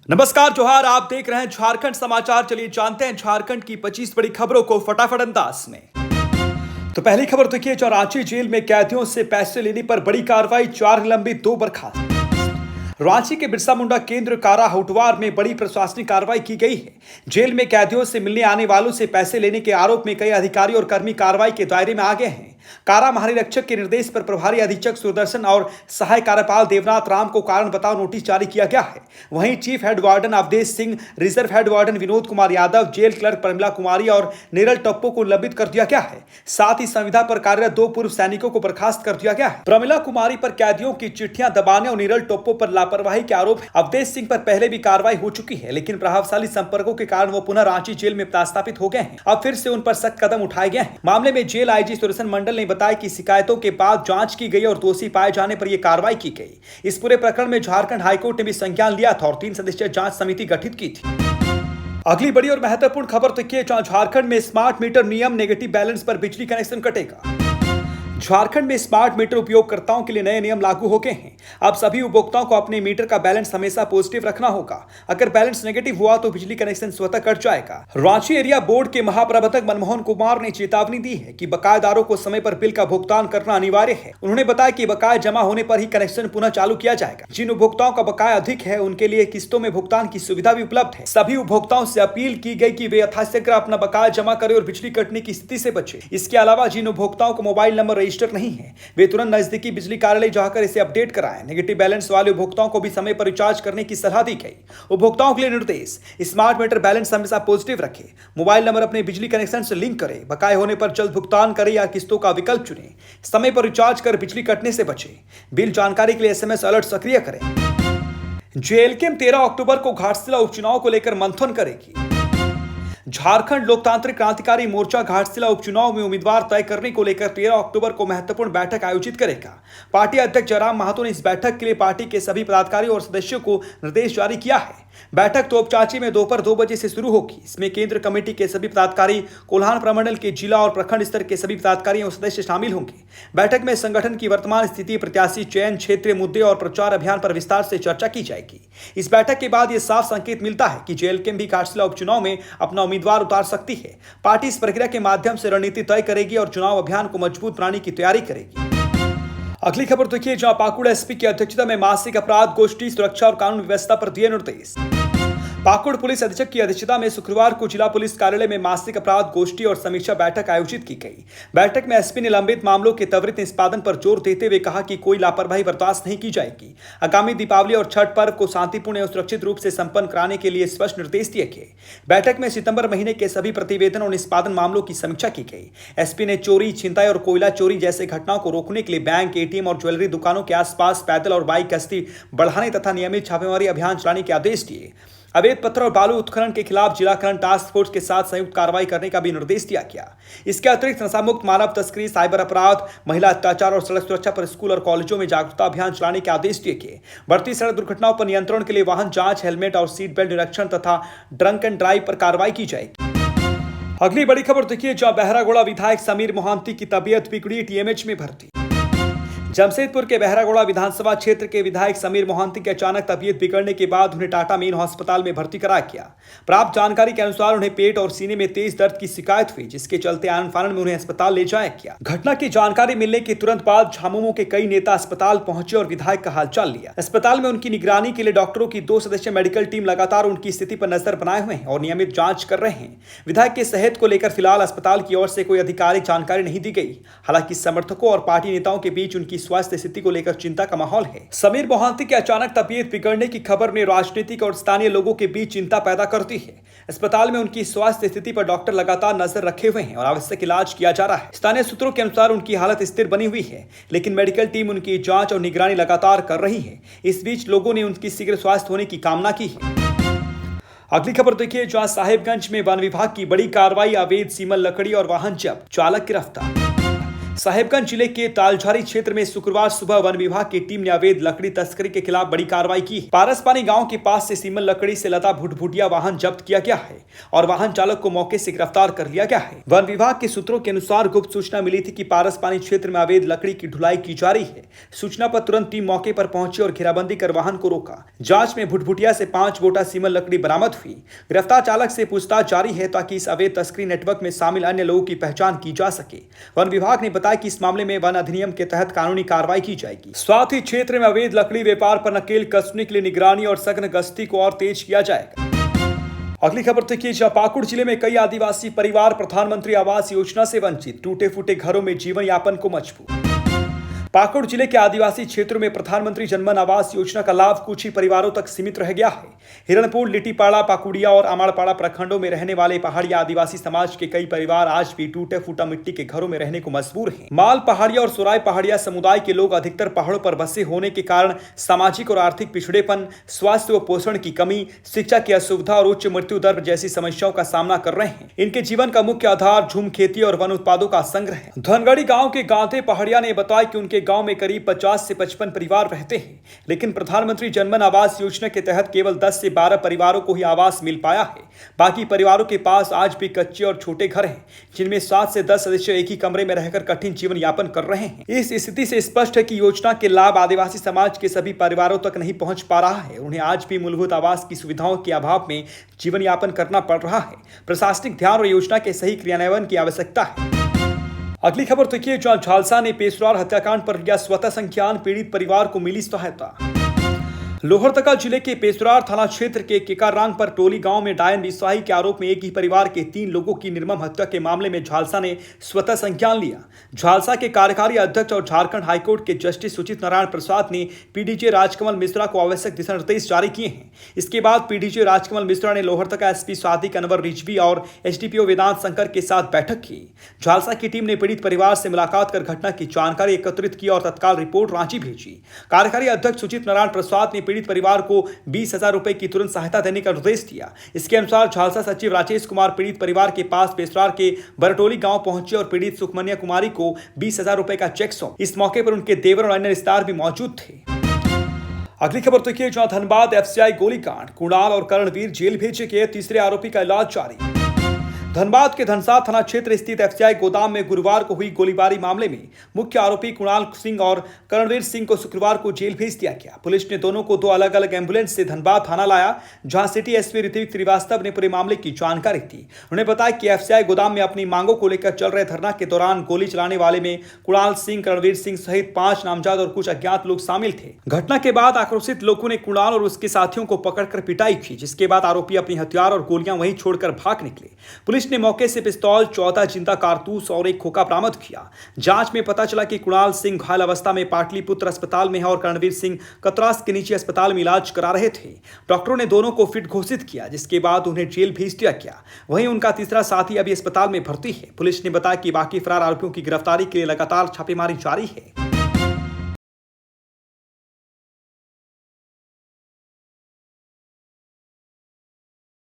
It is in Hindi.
नमस्कार जोहार, आप देख रहे हैं झारखंड समाचार। चलिए जानते हैं झारखंड की 25 बड़ी खबरों को फटाफट अंदाज में। तो पहली खबर देखिए, जो रांची जेल में कैदियों से पैसे लेने पर बड़ी कार्रवाई, 4 निलंबित 2 बर्खास्त। रांची के बिरसा मुंडा केंद्र कारा होटवार में बड़ी प्रशासनिक कार्रवाई की गई है। जेल में कैदियों से मिलने आने वालों से पैसे लेने के आरोप में कई अधिकारी और कर्मी कार्रवाई के दायरे में आ गए हैं। कारा महानिरीक्षक के निर्देश पर प्रभारी अधीक्षक सुदर्शन और सहायक कार्यपाल देवनाथ राम को कारण बताओ नोटिस जारी किया गया है। वहीं chief head warden Awadhesh Singh, reserve head warden Vinod Kumar Yadav, jail clerk Pramila Kumari और नीरल टप्पो को निलंबित कर दिया गया है। साथ ही संविदा पर कार्यरत 2 पूर्व सैनिकों को बर्खास्त कर दिया गया है। प्रमिला कुमारी पर कैदियों की चिट्ठियां दबाने और नीरल टप्पो पर लापरवाही के आरोप है। अवधेश सिंह पर पहले भी कार्रवाई हो चुकी है, लेकिन प्रभावशाली संपर्कों के कारण वो पुनः रांची जेल में प्रस्तापित हो गए हैं। अब फिर से उन पर सख्त कदम उठाए गए हैं। मामले में जेल आईजी सुदर्शन मंडल ने बताया कि शिकायतों के बाद जांच की गई और दोषी पाए जाने पर यह कार्रवाई की गई। इस पूरे प्रकरण में झारखंड हाईकोर्ट ने भी संज्ञान लिया था और 3 सदस्यीय जांच समिति गठित की थी। अगली बड़ी और महत्वपूर्ण खबर देखिए, झारखंड में स्मार्ट मीटर नियम, नेगेटिव बैलेंस पर बिजली कनेक्शन कटेगा। झारखंड में स्मार्ट मीटर उपयोगकर्ताओं के लिए नए नियम लागू हो गए हैं। अब सभी उपभोक्ताओं को अपने मीटर का बैलेंस हमेशा पॉजिटिव रखना होगा। अगर बैलेंस नेगेटिव हुआ तो बिजली कनेक्शन स्वतः कट जाएगा। रांची एरिया बोर्ड के महाप्रबंधक मनमोहन कुमार ने चेतावनी दी है कि बकायेदारों को समय पर बिल का भुगतान करना अनिवार्य है। उन्होंने बताया कि बकाया जमा होने पर ही कनेक्शन पुनः चालू किया जाएगा। जिन उपभोक्ताओं का बकाया अधिक है उनके लिए किस्तों में भुगतान की सुविधा भी उपलब्ध है। सभी उपभोक्ताओं से अपील की गई कि वे यथाशीघ्र अपना बकाया जमा करें और बिजली कटने की स्थिति से बचे। इसके अलावा जिन उपभोक्ताओं को मोबाइल नंबर रजिस्टर नहीं है वे तुरंत नजदीकी बिजली कार्यालय जाकर इसे अपडेट कराएं। नेगेटिव बैलेंस वाले उपभोक्ताओं को भी समय पर रिचार्ज करने की सलाह दी गई। उपभोक्ताओं के लिए निर्देश, स्मार्ट मीटर बैलेंस हमेशा पॉजिटिव रखें। मोबाइल नंबर अपने बिजली कनेक्शन से लिंक करें। बकाये होने पर जल्द भुगतान करें या किस्तों का विकल्प चुनें। समय पर रिचार्ज कर बिजली कटने से बचें। बिल जानकारी के लिए SMS अलर्ट सक्रिय करें। जेएलके 13 अक्टूबर को घाटशिला उपचुनाव को लेकर मंथन करेगी। झारखंड लोकतांत्रिक क्रांतिकारी मोर्चा घाटशिला उपचुनाव में उम्मीदवार तय करने को लेकर 13 अक्टूबर को महत्वपूर्ण बैठक आयोजित करेगा। पार्टी अध्यक्ष जयराम महतो ने इस बैठक के लिए पार्टी के सभी पदाधिकारियों और सदस्यों को निर्देश जारी किया है। बैठक तोपचांची में दोपहर 2 बजे से शुरू होगी। इसमें केंद्र कमेटी के सभी पदाधिकारी, कोल्हान प्रमंडल के जिला और प्रखंड स्तर के सभी पदाधिकारी और सदस्य शामिल होंगे। बैठक में संगठन की वर्तमान स्थिति, प्रत्याशी चयन, क्षेत्रीय मुद्दे और प्रचार अभियान पर विस्तार से चर्चा की जाएगी। इस बैठक के बाद यह साफ संकेत मिलता है कि जेएलके भी घाटशिला उपचुनाव में अपना उम्मीदवार उतार सकती है। पार्टी इस प्रक्रिया के माध्यम से रणनीति तय करेगी और चुनाव अभियान को मजबूत बनाने की तैयारी करेगी। अगली खबर देखिए, जहां पाकुड़ एसपी की अध्यक्षता में मासिक अपराध गोष्ठी, सुरक्षा और कानून व्यवस्था पर दिए निर्देश। पाकुड़ पुलिस अधीक्षक की अध्यक्षता में शुक्रवार को जिला पुलिस कार्यालय में मासिक अपराध गोष्ठी और समीक्षा बैठक आयोजित की गई। बैठक में एसपी ने लंबित मामलों के त्वरित निष्पादन पर जोर देते हुए कहा कि कोई लापरवाही बर्दाश्त नहीं की जाएगी। आगामी दीपावली और छठ पर्व को शांतिपूर्ण एवं सुरक्षित रूप से संपन्न कराने के लिए स्पष्ट निर्देश दिए गए। बैठक में सितंबर महीने के सभी प्रतिवेदन और निष्पादन मामलों की समीक्षा की गई। एसपी ने चोरी, छिनताई और कोयला चोरी जैसे घटनाओं को रोकने के लिए बैंक, ATM और ज्वेलरी दुकानों के आसपास पैदल और बाइक गश्ती बढ़ाने तथा नियमित छापेमारी अभियान चलाने के आदेश दिए। अवैध पत्थर और बालू उत्खनन के खिलाफ जिला खनन टास्क फोर्स के साथ संयुक्त कार्रवाई करने का भी निर्देश दिया गया। इसके अतिरिक्त नशामुक्त, मानव तस्करी, साइबर अपराध, महिला अत्याचार और सड़क सुरक्षा पर स्कूल और कॉलेजों में जागरूकता अभियान चलाने के आदेश दिए गए। बढ़ती सड़क दुर्घटनाओं पर नियंत्रण के लिए वाहन जांच, हेलमेट और सीट बेल्ट निरीक्षण तथा ड्रंक एंड ड्राइव पर कार्रवाई की जाएगी। अगली बड़ी खबर देखिए, जहां बहरागोड़ा विधायक समीर मोहंती की तबीयत बिगड़ी, TMH में भर्ती। जमशेदपुर के बहरागोड़ा विधानसभा क्षेत्र के विधायक समीर मोहंती की अचानक तबीयत बिगड़ने के बाद उन्हें टाटा मेन अस्पताल में भर्ती कराया गया। प्राप्त जानकारी के अनुसार उन्हें पेट और सीने में तेज दर्द की शिकायत हुई, जिसके चलते आनन फानन में उन्हें अस्पताल ले जाया गया। घटना की जानकारी मिलने के तुरंत बाद झामुमो के कई नेता अस्पताल पहुंचे और विधायक का हालचाल लिया। अस्पताल में उनकी निगरानी के लिए डॉक्टरों की 2 सदस्यीय मेडिकल टीम लगातार उनकी स्थिति पर नजर बनाए हुए हैं और नियमित जांच कर रहे हैं। विधायक के सेहत को लेकर फिलहाल अस्पताल की ओर से कोई आधिकारिक जानकारी नहीं दी गई। हालांकि समर्थकों और पार्टी नेताओं के बीच उनकी स्वास्थ्य स्थिति को लेकर चिंता का माहौल है। समीर मोहंती के अचानक तबीयत बिगड़ने की खबर ने राजनीतिक और स्थानीय लोगों के बीच चिंता पैदा करती है। अस्पताल में उनकी स्वास्थ्य स्थिति पर डॉक्टर लगातार नजर रखे हुए हैं और आवश्यक इलाज किया जा रहा है। स्थानीय सूत्रों के अनुसार उनकी हालत स्थिर बनी हुई है, लेकिन मेडिकल टीम उनकी जांच और निगरानी लगातार कर रही है। इस बीच लोगों ने उनकी शीघ्र स्वास्थ्य होने की कामना की है। अगली खबर देखिए, जहां साहिबगंज में वन विभाग की बड़ी कार्रवाई, अवैध सीमल लकड़ी और वाहन जब्त, चालक गिरफ्तार। साहिबगंज जिले के तालझारी क्षेत्र में शुक्रवार सुबह वन विभाग की टीम ने अवैध लकड़ी तस्करी के खिलाफ बड़ी कार्रवाई की। पारसपानी गांव के पास से सीमन लकड़ी से लदा भुटभुटिया वाहन जब्त किया गया है और वाहन चालक को मौके से गिरफ्तार कर लिया गया है। वन विभाग के सूत्रों के अनुसार गुप्त सूचना मिली थी कि पारसपानी क्षेत्र में अवैध लकड़ी की ढुलाई की जा रही है। सूचना पर तुरंत टीम मौके पर पहुंची और घेराबंदी कर वाहन को रोका। जांच में भुटभुटिया से 5 बोटा सीमन लकड़ी बरामद हुई। गिरफ्तार चालक से पूछताछ जारी है ताकि इस अवैध तस्करी नेटवर्क में शामिल अन्य लोगों की पहचान की जा सके। वन विभाग ने बताया कि इस मामले में वन अधिनियम के तहत कानूनी कार्रवाई की जाएगी। साथ ही क्षेत्र में अवैध लकड़ी व्यापार पर नकेल कसने के लिए निगरानी और सघन गश्ती को और तेज किया जाएगा। अगली खबर देखिए, पाकुड़ जिले में कई आदिवासी परिवार प्रधानमंत्री आवास योजना से वंचित, टूटे फूटे घरों में जीवन यापन को मजबूर। पाकुड़ जिले के आदिवासी क्षेत्रों में प्रधानमंत्री जनमन आवास योजना का लाभ कुछ ही परिवारों तक सीमित रह गया है। हिरणपुर, लिटीपाड़ा, पाकुड़िया और अमाड़पाड़ा प्रखंडों में रहने वाले पहाड़ी आदिवासी समाज के कई परिवार आज भी टूटे फूटा मिट्टी के घरों में रहने को मजबूर हैं। माल पहाड़िया और सुराय पहाड़िया समुदाय के लोग अधिकतर पहाड़ों पर बसे होने के कारण सामाजिक और आर्थिक पिछड़ेपन, स्वास्थ्य व पोषण की कमी, शिक्षा की असुविधा और उच्च मृत्यु दर जैसी समस्याओं का सामना कर रहे हैं। इनके जीवन का मुख्य आधार झूम खेती और वन उत्पादों का संग्रह है। धनगढ़ी गाँव के गांते पहाड़िया ने बताया कि उनके गांव में करीब 50 से 55 परिवार रहते हैं, लेकिन प्रधानमंत्री जनमन आवास योजना के तहत केवल 10 से 12 परिवारों को ही आवास मिल पाया है। बाकी परिवारों के पास आज भी कच्चे और छोटे घर हैं, जिनमें 7 से 10 सदस्य एक ही कमरे में रहकर कठिन जीवन यापन कर रहे हैं। इस स्थिति से स्पष्ट है कि योजना के लाभ आदिवासी समाज के सभी परिवारों तक नहीं पहुंच पा रहा है। उन्हें आज भी मूलभूत आवास की सुविधाओं के अभाव में जीवन यापन करना पड़ रहा है। प्रशासनिक ध्यान और योजना के सही क्रियान्वयन की आवश्यकता है। अगली खबर देखिए, जहां झालसा ने पेशरार हत्याकांड पर लिया स्वतः संज्ञान, पीड़ित परिवार को मिली सहायता। लोहरदगा जिले के पेशरार थाना क्षेत्र के केकारांग पर टोली गांव में डायन विस्वाही के आरोप में एक ही परिवार के 3 लोगों की निर्मम हत्या के मामले में झालसा ने स्वतः संज्ञान लिया। झालसा के कार्यकारी अध्यक्ष और झारखंड हाईकोर्ट के जस्टिस सुचित नारायण प्रसाद ने पीडीजे राजकमल मिश्रा को आवश्यक दिशा निर्देश जारी किए हैं। इसके बाद पीडीजे राजकमल मिश्रा ने लोहरदगा एसपी सादिक अनवर रिजवी और एसडीपीओ वेदांत शंकर के साथ बैठक की। झालसा की टीम ने पीड़ित परिवार से मुलाकात कर घटना की जानकारी एकत्रित की और तत्काल रिपोर्ट रांची भेजी। कार्यकारी अध्यक्ष सुचित नारायण प्रसाद ने पीड़ित परिवार को 20,000 रुपए की तुरंत सहायता देने का निर्देश दिया। इसके अनुसार झालसा सचिव राजेश कुमार पीड़ित परिवार के पास पेशरार के बरटोली गांव पहुंचे और पीड़ित सुखमनिया कुमारी को 20,000 रुपए का चेक सौंपा। इस मौके पर उनके देवर और अन्य रिश्तेदार भी मौजूद थे। अगली खबर देखिए, जहां धनबाद एफसीआई गोलीकांड, कुणाल और करणवीर जेल भेजे गए, तीसरे आरोपी का इलाज जारी। धनबाद के धनसाद थाना क्षेत्र स्थित एफसीआई गोदाम में गुरुवार को हुई गोलीबारी मामले में मुख्य आरोपी कुणाल सिंह और करणवीर सिंह को शुक्रवार को जेल भेज दिया गया। पुलिस ने दोनों को 2 अलग अलग एम्बुलेंस से धनबाद थाना लाया, जहां सिटी एसपी ऋत्विक श्रीवास्तव ने पूरे मामले की जानकारी दी। उन्होंने बताया कि एफसीआई गोदाम में अपनी मांगों को लेकर चल रहे धरना के दौरान गोली चलाने वाले में कुणाल सिंह, करणवीर सिंह सहित 5 नामजद और कुछ अज्ञात लोग शामिल थे। घटना के बाद आक्रोशित लोगों ने कुणाल और उसके साथियों को पकड़कर पिटाई की, जिसके बाद आरोपी अपनी हथियार और गोलियां वहीं छोड़कर भाग निकले। पुलिस ने मौके से पिस्तौल, 14 जिंदा कारतूस और एक खोखा बरामद किया। जांच में पता चला कि कुणाल सिंह घायल अवस्था में पाटलिपुत्र अस्पताल में है और करणवीर सिंह कतरास के नीचे अस्पताल में इलाज करा रहे थे। डॉक्टरों ने दोनों को फिट घोषित किया, जिसके बाद उन्हें जेल भेज दिया गया। वहीं उनका तीसरा साथी अभी अस्पताल में भर्ती है। पुलिस ने बताया कि बाकी फरार आरोपियों की गिरफ्तारी के लिए लगातार छापेमारी जारी है।